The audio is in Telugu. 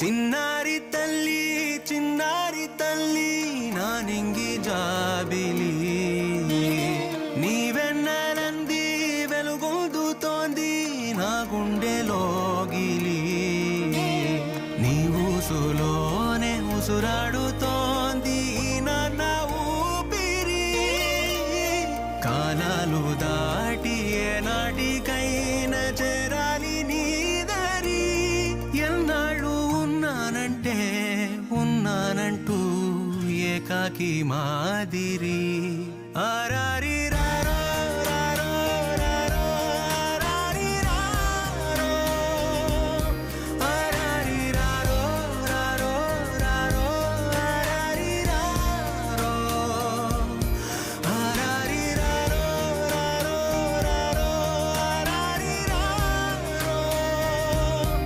చిన్నారి తల్లి చిన్నారి తల్లి నా నింగి జాబిలి నీవెన్నెలంది వెలుగొందుతోంది నా గుండెలోగిలి నీ ఊసులోనే ఉసురాడుతోంది నాన్న ఊపిరి కాలాలు దాటి ఏనాటికైనా చేరాలి నీ దారి ఎన్నాళ్ళు ఉన్నానంటే ఉన్నానంటూ ఏకాకి మాదిరి ఆరారి